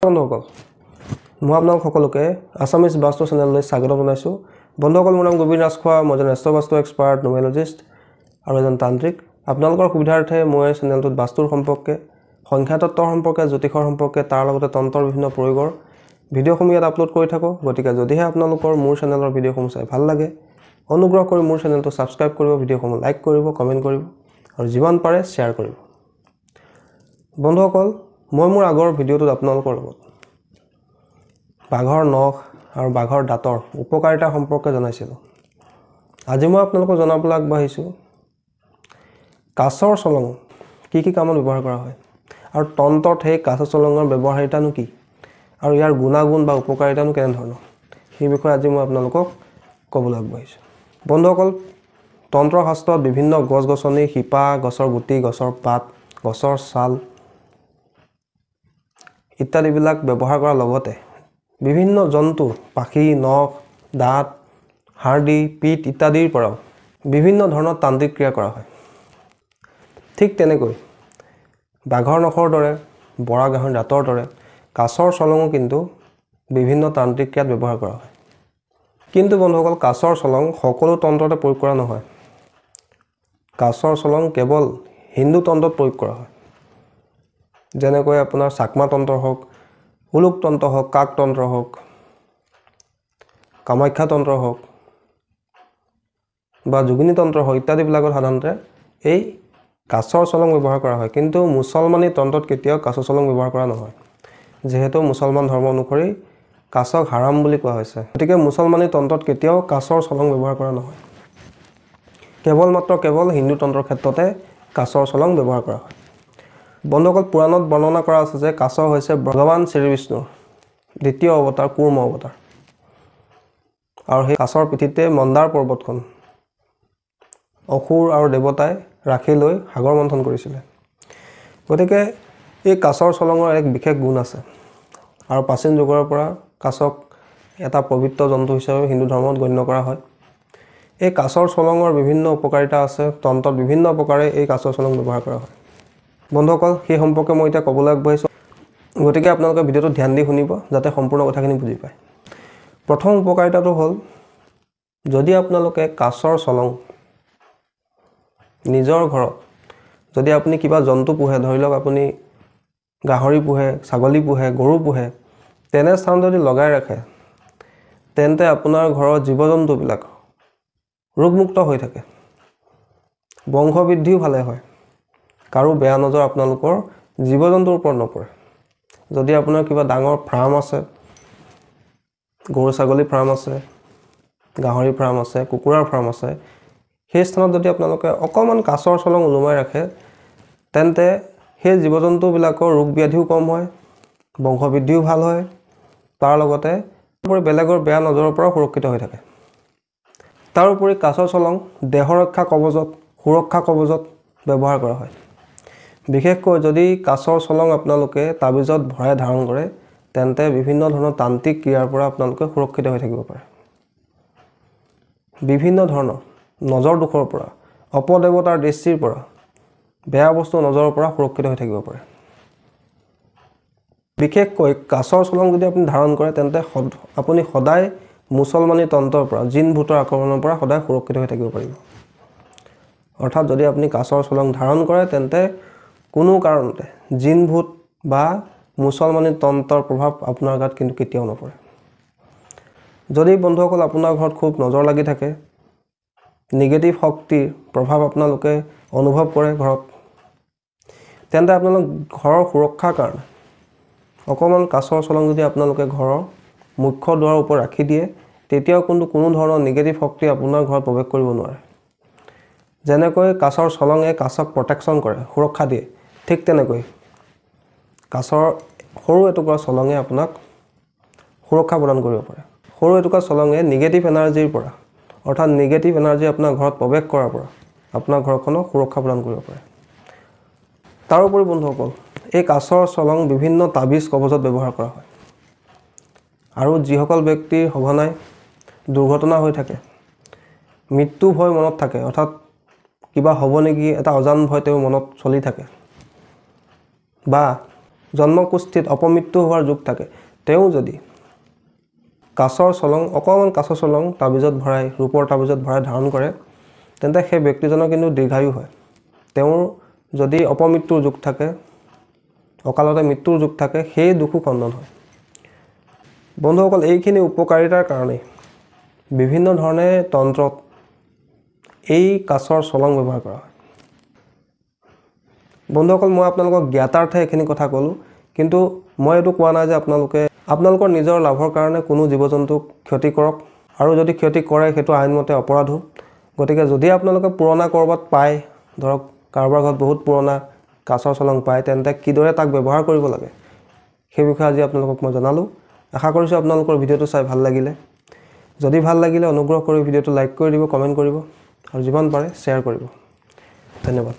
বন্ধুসকল মই আপোনালোক সকলোকে আসামিজ বাস্তু চেনেললৈ স্বাগত জনাইছো। বন্ধুসকল মোৰ নাম গোবিন্দ ৰাজখোৱা, মই এজন এষ্ট্ৰবাস্তু এক্সপাৰ্ট, নিউমেৰলজিষ্ট আৰু এজন তান্ত্ৰিক। আপোনালোকৰ সুবিধাৰ্থে মই চেনেলটোত বাস্তুৰ সম্পৰ্কে, সংখ্যাতত্ত্বৰ সম্পৰ্কে, জ্যোতিষৰ সম্পৰ্কে, তাৰ লগতে তন্ত্ৰৰ বিভিন্ন প্ৰয়োগৰ ভিডিঅ'সমূহ ইয়াত আপলোড কৰি থাকোঁ। গতিকে যদিহে আপোনালোকৰ মোৰ চেনেলৰ ভিডিঅ'সমূহ চাই ভাল লাগে, অনুগ্ৰহ কৰি মোৰ চেনেলটো ছাবস্ক্ৰাইব কৰিব, ভিডিঅ'সমূহ লাইক কৰিব, কমেণ্ট কৰিব আৰু যিমান পাৰে শ্বেয়াৰ কৰিব। বন্ধুসকল মই মোৰ আগৰ ভিডিঅ'টোত আপোনালোকৰ লগত বাঘৰ নখ আৰু বাঘৰ দাঁতৰ উপকাৰিতা সম্পৰ্কে জনাইছিলোঁ। আজি মই আপোনালোকক জনাবলৈ আগবাঢ়িছোঁ কাছৰ চলং কি কামত ব্যৱহাৰ কৰা হয় আৰু তন্ত্ৰত সেই কাছ চলঙৰ ব্যৱহাৰিতানো কি আৰু ইয়াৰ গুণাগুণ বা উপকাৰিতানো কেনেধৰণৰ, সেই বিষয়ে আজি মই আপোনালোকক ক'বলৈ আগবাঢ়িছোঁ। বন্ধুসকল তন্ত্ৰ শাস্ত্ৰত বিভিন্ন গছ গছনি, শিপা, গছৰ গুটি, গছৰ পাত, গছৰ ছাল ইত্যাদিবিলাক ব্যৱহাৰ কৰাৰ লগতে বিভিন্ন জন্তু, পাখি, নখ, দাঁত, হাড়দি, পিঠ ইত্যাদিৰ পৰাও বিভিন্ন ধৰণৰ তান্ত্ৰিক ক্ৰিয়া কৰা হয়। ঠিক তেনেকৈ বাঘৰ নখৰ দৰে, বৰা গাহৰিৰ দাঁতৰ দৰে কাছৰ চলঙো কিন্তু বিভিন্ন তান্ত্ৰিক ক্ৰিয়াত ব্যৱহাৰ কৰা হয়। কিন্তু বন্ধুসকল কাছৰ চলং সকলো তন্ত্ৰতে প্ৰয়োগ কৰা নহয়। কাছৰ চলং কেৱল হিন্দু তন্ত্ৰত প্ৰয়োগ কৰা হয়। যেনেকৈ আপোনাৰ চাকমা তন্ত্ৰ হওক, উলুক তন্ত্ৰ হওক, কাক তন্ত্ৰ হওক, কামাখ্যা তন্ত্ৰ হওক বা যোগিনী তন্ত্ৰ হওক ইত্যাদিবিলাকত সাধাৰণতে এই কাছৰ চলং ব্যৱহাৰ কৰা হয়। কিন্তু মুছলমানী তন্ত্ৰত কেতিয়াও কাছৰ চলং ব্যৱহাৰ কৰা নহয়, যিহেতু মুছলমান ধৰ্ম অনুসৰি কাছক হাৰাম বুলি কোৱা হৈছে। গতিকে মুছলমানী তন্ত্ৰত কেতিয়াও কাছৰ চলং ব্যৱহাৰ কৰা নহয়। কেৱল হিন্দু তন্ত্ৰৰ ক্ষেত্ৰতে কাছৰ চলং ব্যৱহাৰ কৰা হয়। বন্ধুসকল পুৰাণত বৰ্ণনা কৰা আছে যে কাছ হৈছে ভগৱান শ্ৰীবিষ্ণুৰ দ্বিতীয় অৱতাৰ, কুৰ্ম অৱতাৰ। আৰু সেই কাছৰ পিঠিতে মন্দাৰ পৰ্বতখন অসুৰ আৰু দেৱতাই ৰাখি লৈ সাগৰ মন্থন কৰিছিলে। গতিকে এই কাছৰ চলঙৰ এক বিশেষ গুণ আছে আৰু প্ৰাচীন যুগৰ পৰা কাছক এটা পবিত্ৰ জন্তু হিচাপে হিন্দু ধৰ্মত গণ্য কৰা হয়। এই কাছৰ চলঙৰ বিভিন্ন উপকাৰিতা আছে। তন্ত্ৰত বিভিন্ন প্ৰকাৰে এই কাছৰ চলং ব্যৱহাৰ কৰা হয়। বন্ধুসকল সেই সম্পৰ্কে মই এতিয়া ক'বলৈ আগবাঢ়িছোঁ। গতিকে আপোনালোকে ভিডিঅ'টো ধ্যান দি শুনিব যাতে সম্পূৰ্ণ কথাখিনি বুজি পায়। প্ৰথম উপকাৰিতাটো হ'ল, যদি আপোনালোকে কাছৰ চলং নিজৰ ঘৰত, যদি আপুনি কিবা জন্তু পোহে, ধৰি লওক আপুনি গাহৰি পোহে, ছাগলী পোহে, গৰু পোহে, তেনে স্থানত যদি লগাই ৰাখে তেন্তে আপোনাৰ ঘৰৰ জীৱ জন্তুবিলাক ৰোগমুক্ত হৈ থাকে, বংশবৃদ্ধিও ভালে হয়, কাৰো বেয়া নজৰ আপোনালোকৰ জীৱ জন্তুৰ ওপৰত নপৰে। যদি আপোনাৰ কিবা ডাঙৰ ফাৰ্ম আছে, গৰু ছাগলী ফাৰ্ম আছে, গাহৰি ফাৰ্ম আছে, কুকুৰাৰ ফাৰ্ম আছে, সেই স্থানত যদি আপোনালোকে অকণমান কাছৰ চলং ওলোমাই ৰাখে তেন্তে সেই জীৱ জন্তুবিলাকৰ ৰোগ ব্যাধিও কম হয়, বংশবৃদ্ধিও ভাল হয়, তাৰ লগতে বেলেগৰ বেয়া নজৰৰ পৰা সুৰক্ষিত হৈ থাকে। তাৰোপৰি কাছৰ চলং দেহৰক্ষা কৱচত, সুৰক্ষা কৱচত ব্যৱহাৰ কৰা হয়। বিশেষকৈ যদি কাছৰ চলং আপোনালোকে তাবিজত ভৰাই ধাৰণ কৰে তেন্তে বিভিন্ন ধৰণৰ তান্ত্ৰিক ক্ৰিয়াৰ পৰা আপোনালোকে সুৰক্ষিত হৈ থাকিব পাৰে। বিভিন্ন ধৰণৰ নজৰ দোষৰ পৰা, অপদেৱতাৰ দৃষ্টিৰ পৰা, বেয়া বস্তুৰ নজৰৰ পৰা সুৰক্ষিত হৈ থাকিব পাৰে। বিশেষকৈ কাছৰ চলং যদি আপুনি ধাৰণ কৰে তেন্তে আপুনি সদায় মুছলমানী তন্ত্ৰৰ পৰা, জিন ভূতৰ আক্ৰমণৰ পৰা সদায় সুৰক্ষিত হৈ থাকিব পাৰিব। অৰ্থাৎ যদি আপুনি কাছৰ চলং ধাৰণ কৰে তেন্তে কোনো কাৰণতে জিন ভূত বা মুছলমানী তন্ত্ৰৰ প্ৰভাৱ আপোনাৰ গাত কিন্তু কেতিয়াও নপৰে। যদি বন্ধুসকল আপোনাৰ ঘৰত খুব নজৰ লাগি থাকে, নিগেটিভ শক্তিৰ প্ৰভাৱ আপোনালোকে অনুভৱ কৰে ঘৰত, তেন্তে আপোনালোক ঘৰৰ সুৰক্ষাৰ কাৰণে অকণমান কাছৰ চলং যদি আপোনালোকে ঘৰৰ মুখ্য দুৱাৰৰ ওপৰত ৰাখি দিয়ে, তেতিয়াও কিন্তু কোনো ধৰণৰ নিগেটিভ শক্তি আপোনাৰ ঘৰত প্ৰৱেশ কৰিব নোৱাৰে। যেনেকৈ কাছৰ চলঙে কাছক প্ৰটেকশ্যন কৰে, সুৰক্ষা দিয়ে, ঠিক তেনেকৈ কাছৰ সৰু এটুকুৰা চলঙে আপোনাক সুৰক্ষা প্ৰদান কৰিব পাৰে। সৰু এটুকুৰা চলঙে নিগেটিভ এনাৰ্জিৰ পৰা, অৰ্থাৎ নিগেটিভ এনাৰ্জি আপোনাৰ ঘৰত প্ৰৱেশ কৰাৰ পৰা আপোনাৰ ঘৰখনক সুৰক্ষা প্ৰদান কৰিব পাৰে। তাৰোপৰি বন্ধুসকল এই কাছৰ চলং বিভিন্ন তাবিজ কৱচত ব্যৱহাৰ কৰা হয়। আৰু যিসকল ব্যক্তিৰ সঘনাই দুৰ্ঘটনা হৈ থাকে, মৃত্যু ভয় মনত থাকে, অৰ্থাৎ কিবা হ'ব নেকি এটা অজান ভয় তেওঁৰ মনত চলি থাকে, বা জন্মকুষ্ঠিত অপমৃত্যু হোৱাৰ যোগ থাকে, তেওঁ যদি কাছৰ চলং অকণমান কাছৰ চলং তাবিজত ভৰাই ৰূপৰ তাবিজত ভৰাই ধাৰণ কৰে তেন্তে সেই ব্যক্তিজনৰ কিন্তু দীৰ্ঘায়ু হয়। তেওঁৰ যদি অপমৃত্যুৰ যোগ থাকে, অকালতে মৃত্যুৰ যোগ থাকে, সেই দুখো খণ্ডন হয়। বন্ধুসকল, এইখিনি উপকাৰিতাৰ কাৰণেই বিভিন্ন ধৰণে তন্ত্ৰত এই কাছৰ চলং ব্যৱহাৰ কৰা হয়। বন্ধুসকল, মই আপোনালোকক জ্ঞাতাৰ্থে এইখিনি কথা ক'লোঁ, কিন্তু মই এইটো কোৱা নাই যে আপোনালোকৰ নিজৰ লাভৰ কাৰণে কোনো জীৱ জন্তুক ক্ষতি কৰক, আৰু যদি ক্ষতি কৰে সেইটো আইনমতে অপৰাধো। গতিকে যদি আপোনালোকে পুৰণা ক'ৰবাত পায়, ধৰক কাৰোবাৰ ঘৰত বহুত পুৰণা কাছৰ চলং পায়, তেন্তে কিদৰে তাক ব্যৱহাৰ কৰিব লাগে সেই বিষয়ে আজি আপোনালোকক মই জনালোঁ। আশা কৰিছোঁ আপোনালোকৰ ভিডিঅ'টো চাই ভাল লাগিলে। যদি ভাল লাগিলে অনুগ্ৰহ কৰি ভিডিঅ'টো লাইক কৰি দিব, কমেণ্ট কৰিব আৰু যিমান পাৰে শ্বেয়াৰ কৰিব। ধন্যবাদ।